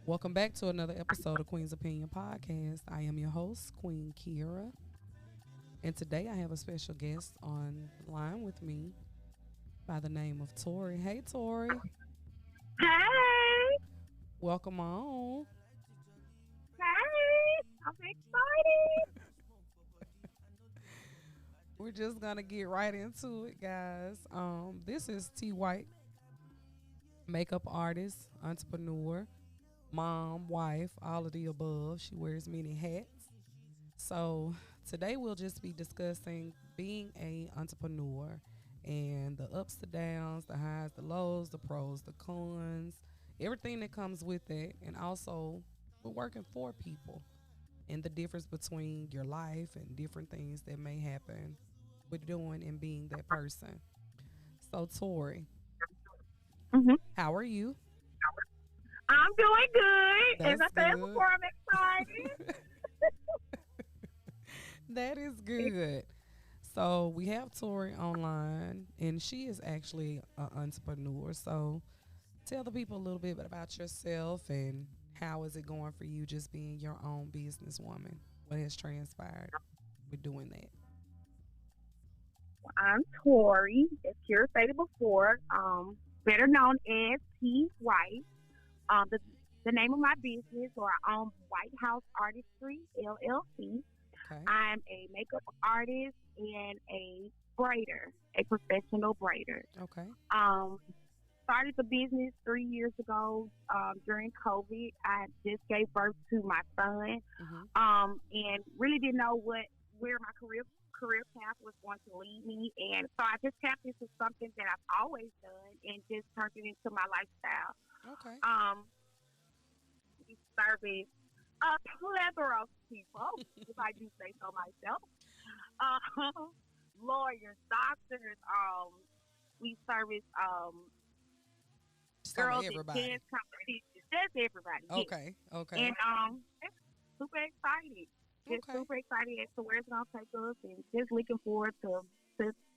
Welcome back to another episode of Queen's Opinion Podcast. I am your host, Queen Kiera, and today I have a special guest online with me by the name of Tori. Hey, Tori. Hey, Welcome on. hey, I'm excited. We're just gonna get right into it, guys. This is T White, makeup artist, entrepreneur, mom, wife, all of the above. She wears many hats. So today we'll just be discussing being a entrepreneur and the ups, the downs, the highs, the lows, the pros, the cons, everything that comes with it, and also we're working for people and the difference between your life and different things that may happen with doing and being that person. So Tori, hmm how are you? I'm doing good. As That's I said good. before, I'm excited. That is good. So we have Tori online, and she is actually an entrepreneur. So tell the people a little bit about yourself and how is it going for you just being your own businesswoman? What has transpired with doing that? I'm Tori, as Kira stated before, better known as T White. The name of my business, or I own White House Artistry LLC. Okay. I'm a makeup artist and a braider, a professional braider. Okay. Um, Started the business 3 years ago during COVID. I just gave birth to my son, Mhm. and really didn't know where my career path was going to lead me. And so I just tapped into something that I've always done and just turned it into my lifestyle. Okay. Um, we service a plethora of people, if I do say so myself. Lawyers, doctors. We service Just talking about girls in everybody. dance competitions. Just everybody, yes. Okay. Okay. And just super excited. Just Okay. super excited as to where it's gonna take us, and just looking forward to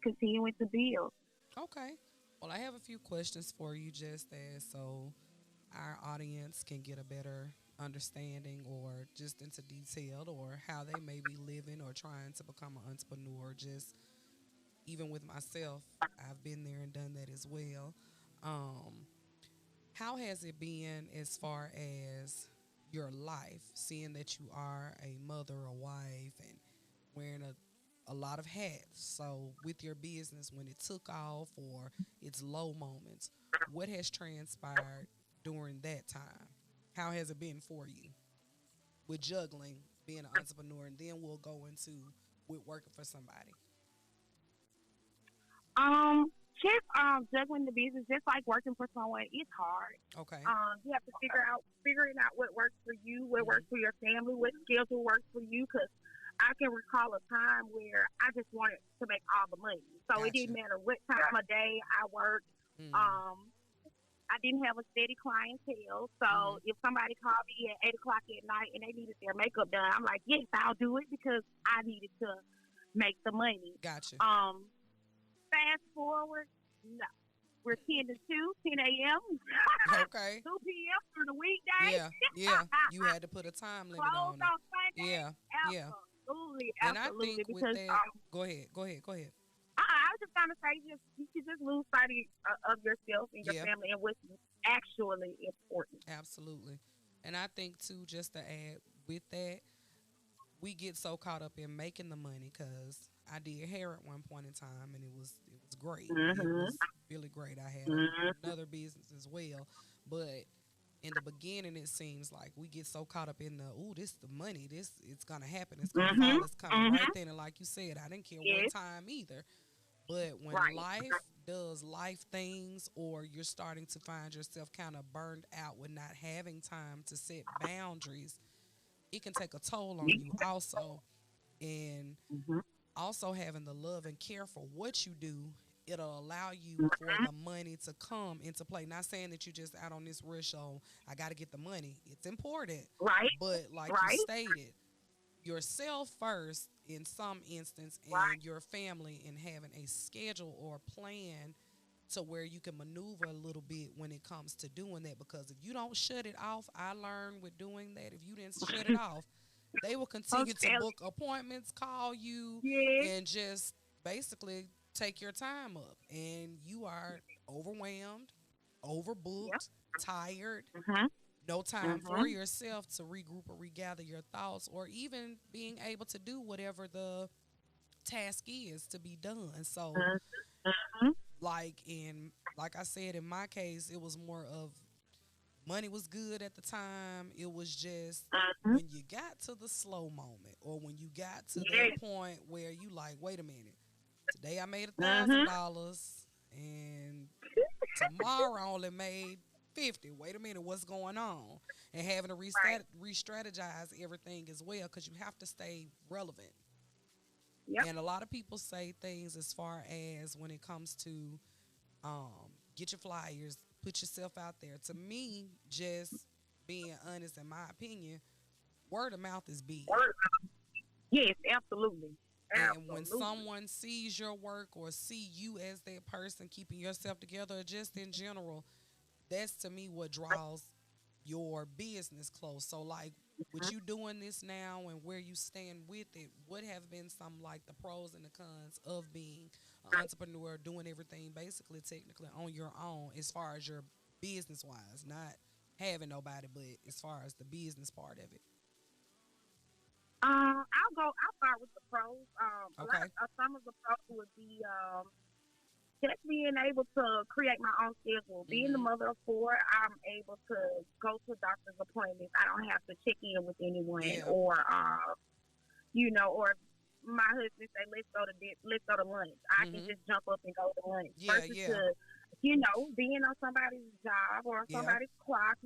continuing to build. Okay. Well, I have a few questions for you just as so our audience can get a better understanding or just into detail or how they may be living or trying to become an entrepreneur. Just even with myself, I've been there and done that as well. Um, how has it been as far as your life, seeing that you are a mother, a wife, and wearing a lot of hats? So, with your business, when it took off or its low moments, what has transpired during that time? How has it been for you with juggling, being an entrepreneur, and then we'll go into with working for somebody? Just juggling the business, just like working for someone, it's hard. Okay. You have to figuring out what works for you, what Hmm. works for your family, what schedule works for you. Because I can recall a time where I just wanted to make all the money, so it didn't Gotcha. matter what time of day I worked. Mm. Um, I didn't have a steady clientele, so Hmm. if somebody called me at 8 o'clock at night and they needed their makeup done, I'm like, yes, I'll do it because I needed to make the money. Gotcha. Um, Fast forward, no. We're 10 to 2, 10 a.m., Okay. 2 p.m. through the weekday. Yeah. Yeah. You had to put a time limit Closed on it. on Sunday. Yeah. Yeah. Absolutely, And I absolutely. think with Because that, go ahead. Go ahead. Go ahead. I was just trying to say, you should just lose sight of yourself and your Yeah. family and what's actually important. Absolutely. And I think too, just to add with that, we get so caught up in making the money because I did hair at one point in time and it was great. It Mhm. was really great. I had Mhm. another business as well, but in the beginning it seems like we get so caught up in the this the money, this it's gonna happen, it's gonna Mhm. fall, it's coming right Mhm. then, and like you said, I didn't care what Yes. time either. But when Right. life does life things, or you're starting to find yourself kind of burned out with not having time to set boundaries, it can take a toll on you also. And Mhm. also having the love and care for what you do, it'll allow you for the money to come into play. Not saying that you just out on this rush on, I got to get the money. It's important. Right. But like you Right. stated, yourself first in some instance Right. and your family, and having a schedule or plan to where you can maneuver a little bit when it comes to doing that. Because if you don't shut it off, I learned with doing that, if you didn't shut it off, they will I'm continue to telling book appointments, call you, you, yeah, and just basically take your time up. And you are overwhelmed, yep, overbooked, tired, mhm, no time for mhm, yourself to regroup or regather your thoughts, or even being able to do whatever the task is to be done. So, mhm, like I said, in my case, it was more of money was good at the time. It was just mhm, when you got to the slow moment, or when you got to that yeah, point where you like, wait a minute, today I made a thousand mhm, dollars and tomorrow I only made 50. Wait a minute, what's going on? And having to right, re-strategize everything as well, because you have to stay relevant. yep, And a lot of people say things as far as when it comes to get your flyers, put yourself out there. To me, just being honest, in my opinion, word of mouth is big. word, yes, absolutely, And when absolutely, someone sees your work or see you as that person keeping yourself together, or just in general, that's to me what draws your business close. So, like, with mhm. you doing this now and where you stand with it, what have been some like the pros and the cons of being an entrepreneur, doing everything basically technically on your own, as far as your business wise, not having nobody, but as far as the business part of it? I'll start with the pros. A lot Okay. of some of the pros would be just being able to create my own schedule. Being the Mm-hmm. mother of four, I'm able to go to doctor's appointments. I don't have to check in with anyone, Yeah. or or my husband say let's go to lunch. I can Mm-hmm. just jump up and go to lunch Yeah. versus Yeah. to being on somebody's job or Yeah. somebody's clock.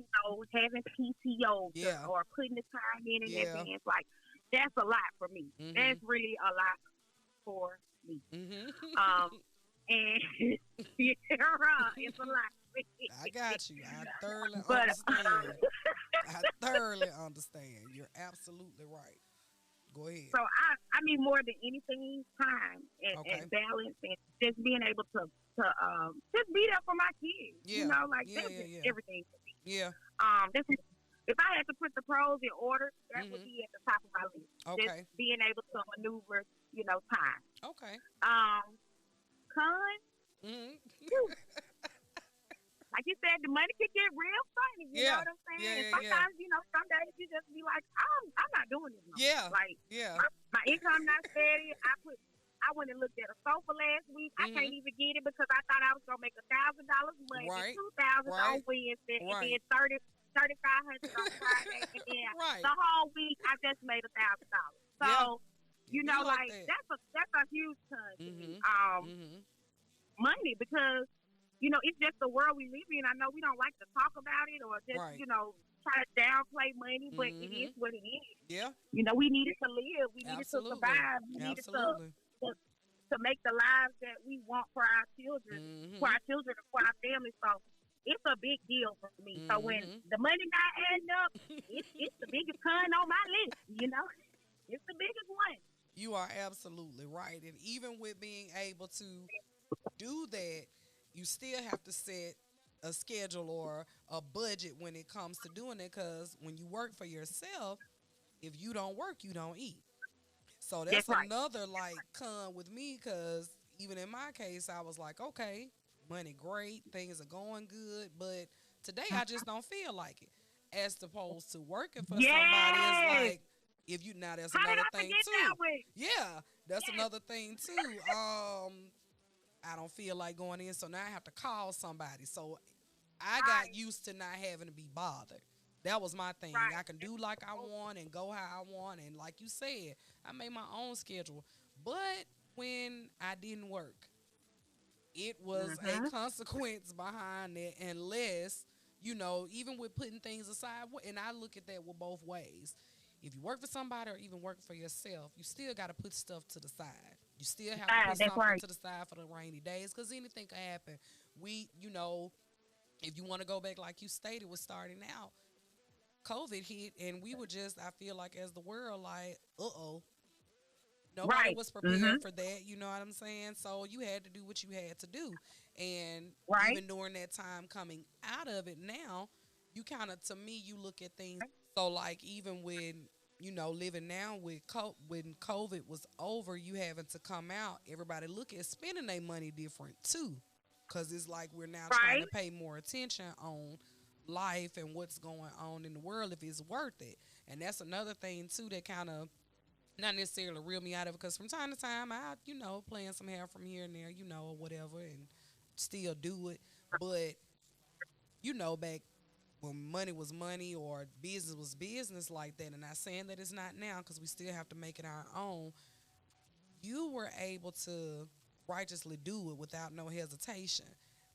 Having PTO Yeah. or putting the time in Yeah. advance. Like that's a lot for me. Mm-hmm. That's really a lot for me. Mm-hmm. Um, and yeah, right, it's a lot. I got you. I thoroughly but understand. I thoroughly understand. You're absolutely right. Go ahead. so I mean more than anything, time and Okay. balance and just being able to just be there for my kids. Yeah. Like Yeah. that's Yeah. just Yeah. everything for me. Yeah. This if I had to put the pros in order, that would Mhm. be at the top of my list. Just Okay. being able to maneuver, time. Okay. Um, cons, Mhm. like you said, the money could get real funny. You know Yeah. what I'm saying? Yeah. And Yeah. Yeah. sometimes, some days you just be like, I'm not doing this no more. Yeah. Like Yeah. my income not steady. I went and looked at a sofa last week. I can't Mhm. even get it because I thought I was gonna make $1,000 Monday, Right. 2,000 Right. on Wednesday, and then Right. 3,500 on Friday, and then Right. the whole week I just made $1,000. Yeah. So, It be like like that. that's a huge ton to me. Mhm. Mhm. Money because it's just the world we live in. I know we don't like to talk about it or just Right. try to downplay money, but it is Mhm. what it is. Yeah. We need it to live. We need it to Absolutely. survive. We need it Absolutely. to, to make the lives that we want for Mhm. our children, and for our families. So it's a big deal for me. So when Mhm. the money not adding up, it's the biggest con on my list. It's the biggest one. You are absolutely right. And even with being able to do that, you still have to set a schedule or a budget when it comes to doing it. Because when you work for yourself, if you don't work, you don't eat. So That's that's right. another like con with me. Because even in my case, I was like, okay, money great, things are going good, but today I just don't feel like it. As opposed to working for somebody is Yes. like, if you now that's How did another I thing forget that too. one? Yeah, that's Yes. another thing too. I don't feel like going in, so now I have to call somebody. So I got Right. used to not having to be bothered. That was my thing. Right. I can do like I want and go how I want, and like you said, I made my own schedule. But when I didn't work, it was a Mhm. consequence behind it, unless even with putting things aside. And I look at that with both ways. If you work for somebody or even work for yourself, you still got to put stuff to the side. You still have to put That's something right. to the side for the rainy days, because anything can happen. If you want to go back, like you stated, was starting out, COVID hit, and we were just, I feel like, as the world, like, uh oh, Nobody Right. was Mhm. prepared for that, you know what I'm saying? So you had to do what you had to do. And Right. even during that time coming out of it now, you kind of, to me, you look at things. So like even when, living now with when COVID was over, you having to come out, everybody look at spending their money different too. Cause it's like we're now trying Right. to pay more attention on life and what's going on in the world if it's worth it. And that's another thing too that kind of not necessarily reel me out of it because from time to time I, playing some hair from here and there, or whatever, and still do it. But back when money was money or business was business like that, and not saying that it's not now because we still have to make it our own. You were able to righteously do it without no hesitation.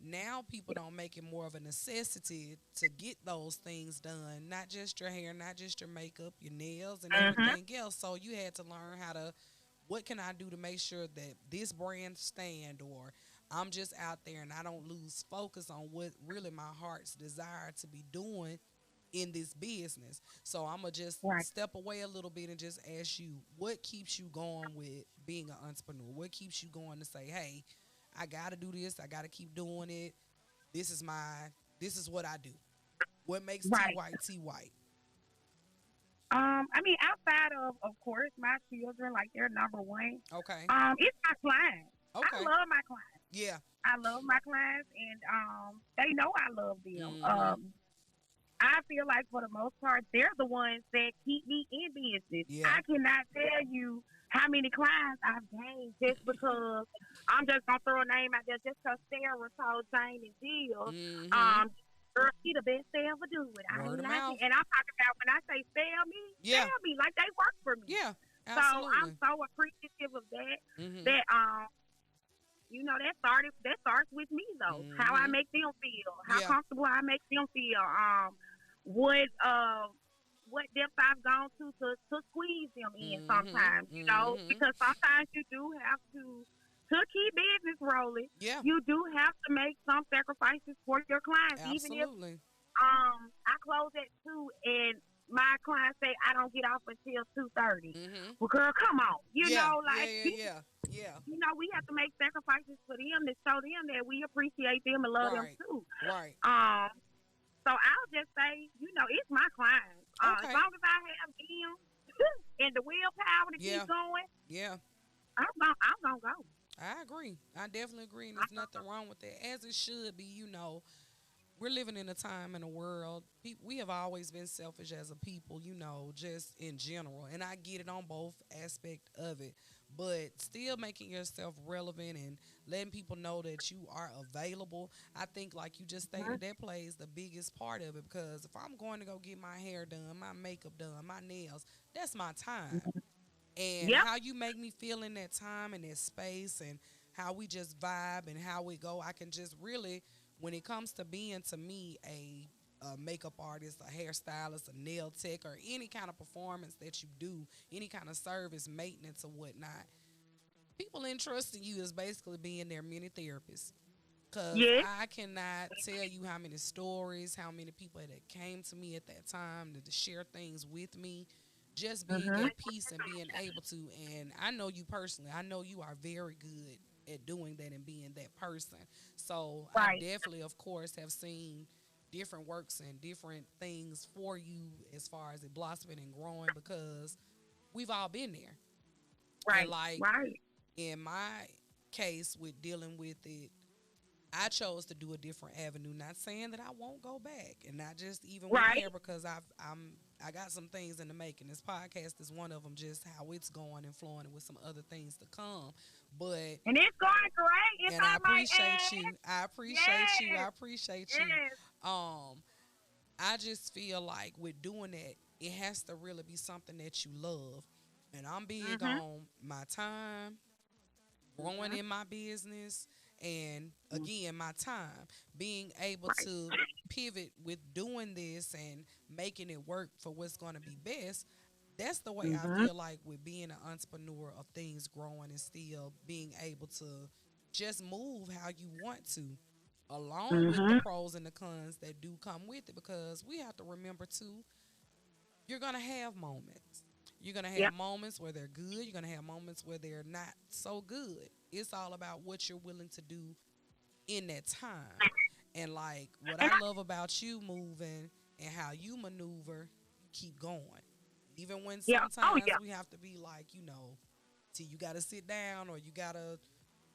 Now people don't make it more of a necessity to get those things done, not just your hair, not just your makeup, your nails, and Mhm. everything else. So you had to learn how to, what can I do to make sure that this brand stand, or I'm just out there and I don't lose focus on what really my heart's desire to be doing in this business. So I'm gonna just Right. step away a little bit and just ask you, what keeps you going with being an entrepreneur? What keeps you going to say, hey, I gotta do this, I gotta keep doing it. This is this is what I do. What makes T Right. White T White? I mean, outside of course, my children, like they're number one. Okay. It's my clients. I Okay. love my clients. Yeah. I love my clients, and they know I love them. Mm-hmm. I feel like for the most part, they're the ones that keep me in business. Yeah. I cannot tell you how many clients I've gained just because I'm just gonna throw a name out there just because Sarah told Jane and Jill, Mm-hmm. girl, she the best they ever do it. I Word ain't of knocking, mouth. and I'm talking about when I say Yeah. sell me like they work for me. Yeah. So I'm Absolutely. so appreciative of that. Mm-hmm. That that starts with me though. How I Mm-hmm. make them feel, how Yeah. comfortable I make them feel. What what depth I've gone to squeeze them in Mm-hmm. sometimes, Mm-hmm. because sometimes you do have to keep business rolling. Yeah. You do have to make some sacrifices for your clients, even if Absolutely. I close at 2 and my clients say I don't get off until 2:30. Mm-hmm. Well, girl, come on, Yeah. Yeah. like Yeah. Yeah. Yeah. we have to make sacrifices for them to show them that we appreciate them and love them Right. too. Right. Um, so I'll just say, it's my clients. As Okay. long as I have them and the willpower to keep Yeah. going, Yeah. I'm gonna go. I agree. I definitely agree. And there's nothing wrong with that, as it should be. We're living in a time in a world. We have always been selfish as a people, just in general. And I get it on both aspect of it, but still making yourself relevant and letting people know that you are available. I think, like you just stated, that plays the biggest part of it because if I'm going to go get my hair done, my makeup done, my nails, that's my time. And Yep. how you make me feel in that time and that space and how we just vibe and how we go, I can just really, when it comes to being, to me, a makeup artist, a hairstylist, a nail tech, or any kind of performance that you do, any kind of service, maintenance, or whatnot, people entrusting you is basically being their mini therapist. Because Yes. I cannot tell you how many stories, how many people that came to me at that time to share things with me, just being Mhm. at peace and being able to. And I know you personally, I know you are very good at doing that and being that person. So I Right. definitely, of course, have seen different works and different things for you as far as it blossoming and growing because we've all been there. And Right. like Right. in my case with dealing with it, I chose to do a different avenue. Not saying that I won't go back, and not just even with Right. hair because I got some things in the making. This podcast is one of them. Just how it's going and flowing, and with some other things to come. But And it's going great, if and I I might appreciate add. you. I appreciate you. I Yes. appreciate you. Yes. Um, I just feel like with doing that, it has to really be something that you love. And I'm big Mhm. on my time, growing Mhm. in my business, and Mhm. again my time being able Right. to pivot with doing this and making it work for what's going to be best. That's the way I Mhm. feel like with being an entrepreneur of things growing and still being able to just move how you want to, along with the Mhm. pros and the cons that do come with it, because we have to remember too, you're going to have moments. You're going to have Yep. moments where they're good. You're going to have moments where they're not so good. It's all about what you're willing to do in that time. And like what And I love about you moving and how you maneuver, you keep going. Even when yeah. Oh sometimes yeah. we have to be like, till you got to sit down or you got to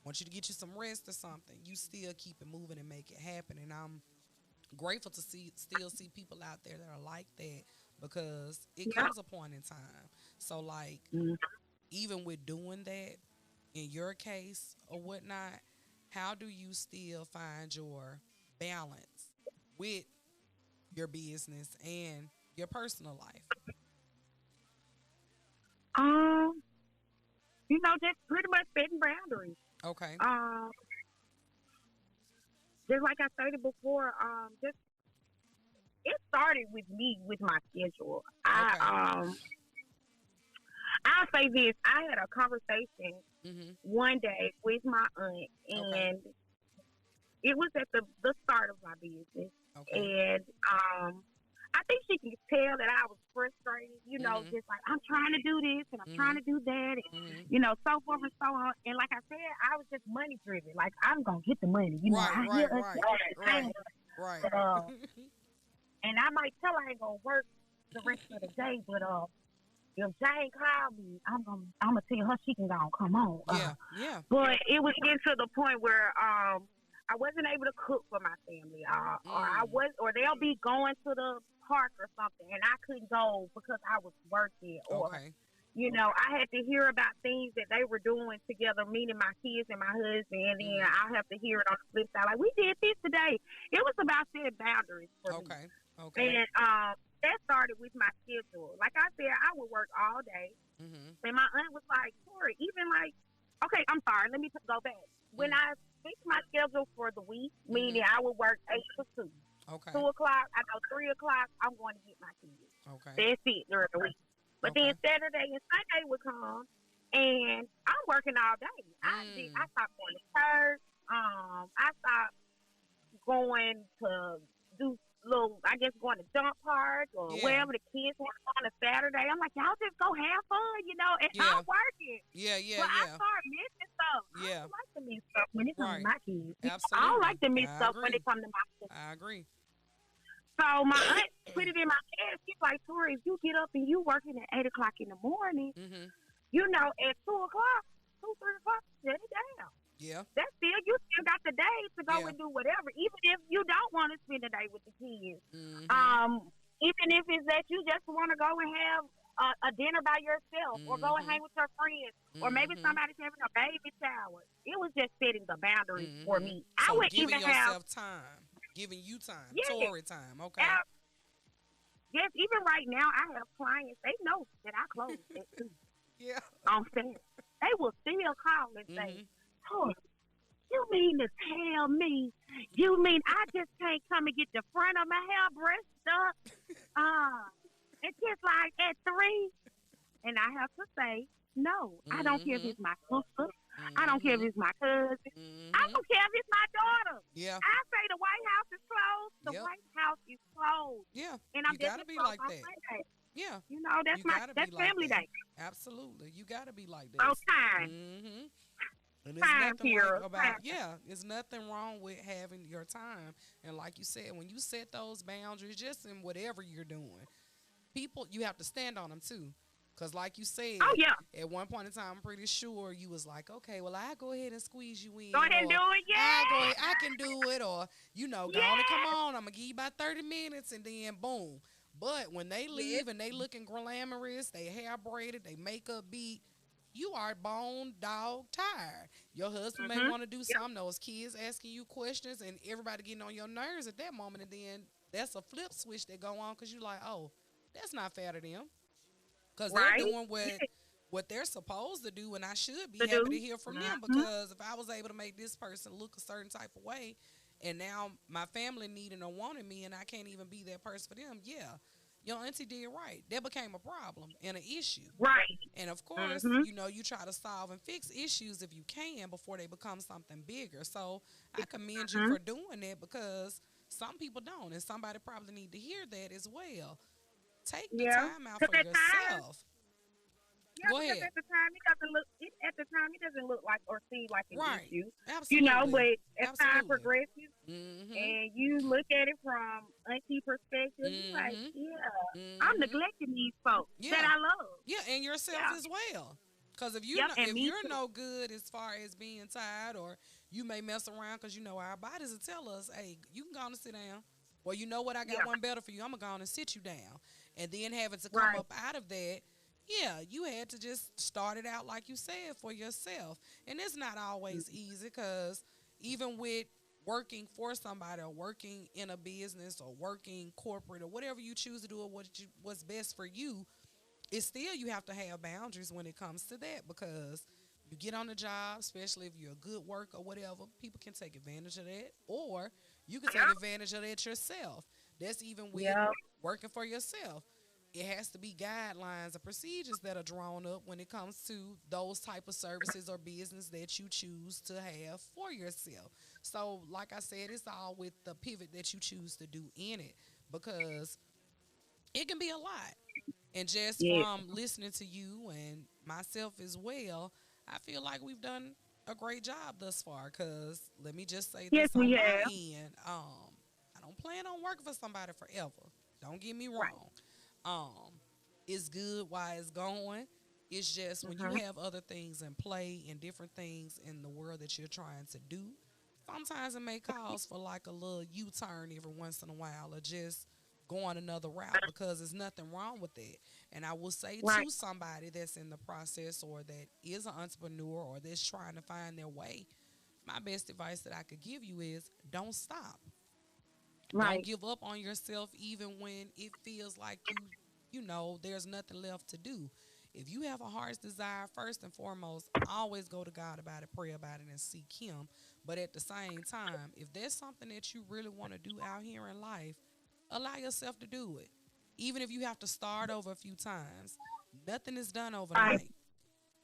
want you to get you some rest or something, you still keep it moving and make it happen. And I'm grateful to still see people out there that are like that because it Yeah. comes a point in time. So like Mhm. even with doing that in your case or whatnot, how do you still find your balance with your business and your personal life? Um, just pretty much setting boundaries. Okay. Um, just like I stated before, just it started with me with my schedule. Okay. I'll say this. I had a conversation Mhm. one day with my aunt, Okay. and it was at the start of my business, Okay. and I think she could tell that I was frustrated. Mhm. Just like I'm trying to do this and I'm trying Mhm. to do that, and Mhm. so forth and so on. And like I said, I was just money driven. Like I'm gonna get the money. Right. I hear Right. us Right. Right. saying, Right. but and I might tell her I ain't gonna work the rest of the day, but if Jane called me, I'm gonna tell her she can go and come on. Yeah. Yeah. But it was getting to the point where I wasn't able to cook for my family, Mm. or they'll be going to the park or something, and I couldn't go because I was working, or Okay. I had to hear about things that they were doing together, meaning my kids and my husband, and then Mhm. I'll have to hear it on the flip side, like we did this today. It was about setting boundaries for me, Okay. Okay. and that started with my schedule. Like I said, I would work all day. Mhm. And my aunt was like, Tori, even like, okay, I'm sorry, let me go back. When Mm. I fixed my schedule for the week, meaning Mhm. I would work 8 to 2. Okay. 2 o'clock, I know 3 o'clock, I'm going to get my kids. Okay. That's it during the week. But then Okay. Saturday and Sunday would come, and I'm working all day. I Mm. stopped going to church. I stopped going to do I guess going to jump park or Yeah. wherever the kids want to go on a Saturday. I'm like, y'all just go have fun, and I'm Yeah. working. Yeah. Yeah. But I Yeah. start missing stuff. I Yeah. don't like to miss stuff when it comes to Right. my kids. I don't Absolutely. like to miss I stuff when it agree. comes to my kids. I agree. So my aunt put it in my head. She's like, Tori, if you get up and you working at 8 o'clock in the morning, Mhm. at 2 o'clock, 3 o'clock, shut it down. Yeah. That's still you still got the day to go Yeah. and do whatever, even if you don't want to spend the day with the kids. Mhm. Even if it's that you just want to go and have a dinner by yourself, or go and hang Mhm. with your friends, or maybe Mhm. somebody's having a baby shower. It was just setting the boundaries for Mhm. me. I So would giving even have, yourself time, giving you time, yes, Tory time. Okay. uh, yes, even right now I have clients. They know that I close at 2 Yeah. on Saturday. They will still call and say, Mhm. "Oh, you mean to tell me, you mean I just can't come and get the front of my hair brushed up? Uh, it's just like at 3?" And I have to say, no, I don't care if Mhm. it's my sister. I don't care if Mhm. it's my cousin. I Mhm. don't care if it's my daughter. Yeah. I say the White House is closed. The Yep. White House is closed. Yeah. And I'm You gotta definitely be closed like on that. Sunday. Yeah. That's You gotta be that's like family that. day. Absolutely. You gotta be like Oh, this. time. Mhm. And there's Time, nothing like Kira. about, Time. yeah, there's nothing wrong with having your time. And like you said, when you set those boundaries, just in whatever you're doing, people, you have to stand on them too. Because like you Oh, said, yeah. at one point in time, I'm pretty sure you was like, okay, well, I go ahead and squeeze you Go in, ahead and do or it. I go Yeah. ahead, I can do it, or go on and come Yeah. on, I'm gonna give you about 30 minutes, and then boom. But when they Yes. leave and they looking glamorous, they hair braided, they makeup beat, you are bone dog tired. Your husband may Mm-hmm. want to do Yep. something, those kids asking you questions, and everybody getting on your nerves at that moment, and then that's a flip switch that go on because you like, oh, that's not fair to them because they're Right. doing what they're supposed to do, and I should be To happy to do. hear from them Mm-hmm. because if I was able to make this person look a certain type of way, and now my family needing or wanting me, and I can't even be that person for them, yeah, your auntie did right. That became a problem and an issue. Right. And of course, Mm-hmm. you try to solve and fix issues if you can before they become something bigger. So I commend you Mm-hmm. for doing that because some people don't, and somebody probably need to hear that as well. Take the Yeah. time out Because for at times, yourself. Go because ahead. at the time it doesn't look it at the time it doesn't look like or seem like an Right. issue, Absolutely. But as time Absolutely. progresses Mm-hmm. and you look at it from auntie perspective, you like, Mm-hmm. yeah, I'm Mm-hmm. neglecting these folks that Yeah. I love. Yeah, and yourself Yeah, as well. Because yep, and if me you're too. no good as far as being tired, or you may mess around because our bodies will tell us, hey, you can go on and sit down. Well, you know what? I got Yeah, one better for you. I'm gonna go on and sit you down, and then having to come right. up out of that. Yeah, you had to just start it out like you said for yourself, and it's not always easy because even with working for somebody or working in a business or working corporate or whatever you choose to do or what's best for you, it's still you have to have boundaries when it comes to that because you get on the job, especially if you're a good worker or whatever, people can take advantage of that, or you can take Yep, advantage of that yourself. That's even with yep, working for yourself. It has to be guidelines and procedures that are drawn up when it comes to those type of services or business that you choose to have for yourself. So, like I said, it's all with the pivot that you choose to do in it because it can be a lot. And just yes, from listening to you and myself as well, I feel like we've done a great job thus far. Cause let me just say yes, this we on my have. end. I don't plan on working for somebody forever. Don't get me Right. wrong. Um, it's good while it's going. It's just when you Mhm. have other things in play and different things in the world that you're trying to do, sometimes it may cause for like a little U-turn every once in a while, or just going another route because there's nothing wrong with that. And I will say Right. to somebody that's in the process or that is an entrepreneur or that's trying to find their way, my best advice that I could give you is don't stop. Don't Right. give up on yourself even when it feels like there's nothing left to do. If you have a heart's desire, first and foremost, always go to God about it, pray about it, and seek Him. But at the same time, if there's something that you really want to do out here in life, allow yourself to do it. Even if you have to start over a few times, nothing is done Right. overnight.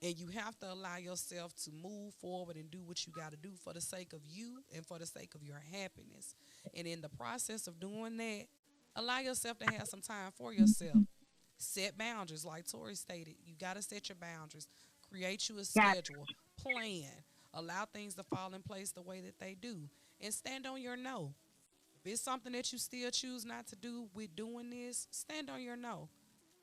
And you have to allow yourself to move forward and do what you got to do for the sake of you and for the sake of your happiness. And in the process of doing that, allow yourself to have some time for yourself. Set boundaries, like Tori stated. You got to set your boundaries. Create you a Gotcha. schedule, plan, allow things to fall in place the way that they do, and stand on your no. If it's something that you still choose not to do with doing this, stand on your no.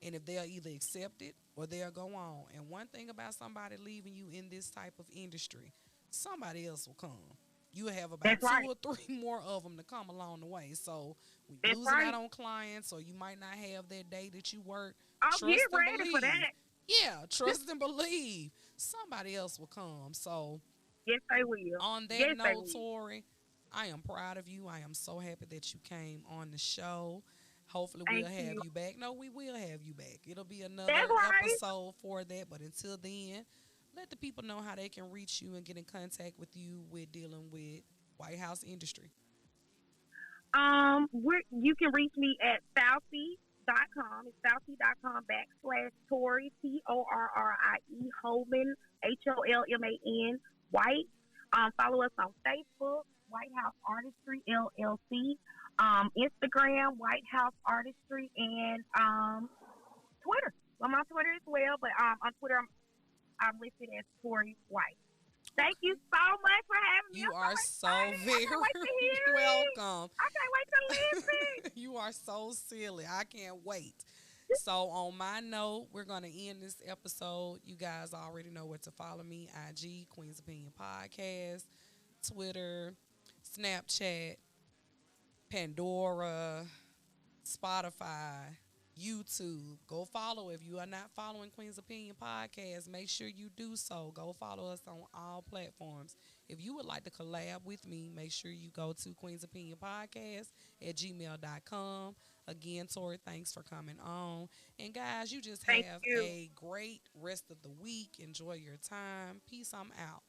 And if they'll either accept it or they'll go on. And one thing about somebody leaving you in this type of industry, somebody else will come. You have That's about two right. or three more of them to come along the way. So when you're That's losing out right. on clients or you might not have that day that you work, Oh, get trust and ready for believe. that. Yeah, trust and believe somebody else will come. So Yes, they will. on that Yes, they note, will. Tori, I am proud of you. I am so happy that you came on the show. Hopefully, we'll Thank have you. you back. No, we will have you back. It'll be That's another right. episode for that. But until then, let the people know how they can reach you and get in contact with you with dealing with White House industry. You can reach me at Southie.com. It's Southie.com /Tori, Torrie Holman, HOLMAN, White. Follow us on Facebook, White House Artistry, LLC. Instagram, White House Artistry, and Twitter. I'm on Twitter as well, but on Twitter, I'm listed as Tori White. Thank you Okay. so much for having me. You I'm so are so excited. I very can't wait to hear it. welcome. I can't wait to listen. You are so silly. I can't wait. So, on my note, we're going to end this episode. You guys already know where to follow me: IG, Queen's Opinion Podcast, Twitter, Snapchat, Pandora, Spotify, YouTube. Go follow. If you are not following Queen's Opinion Podcast, make sure you do so. Go follow us on all platforms. If you would like to collab with me, make sure you go to Queen's Opinion Podcast at gmail.com. Again, Tori, thanks for coming on. And guys, you just Thank have you. a great rest of the week. Enjoy your time. Peace. I'm out.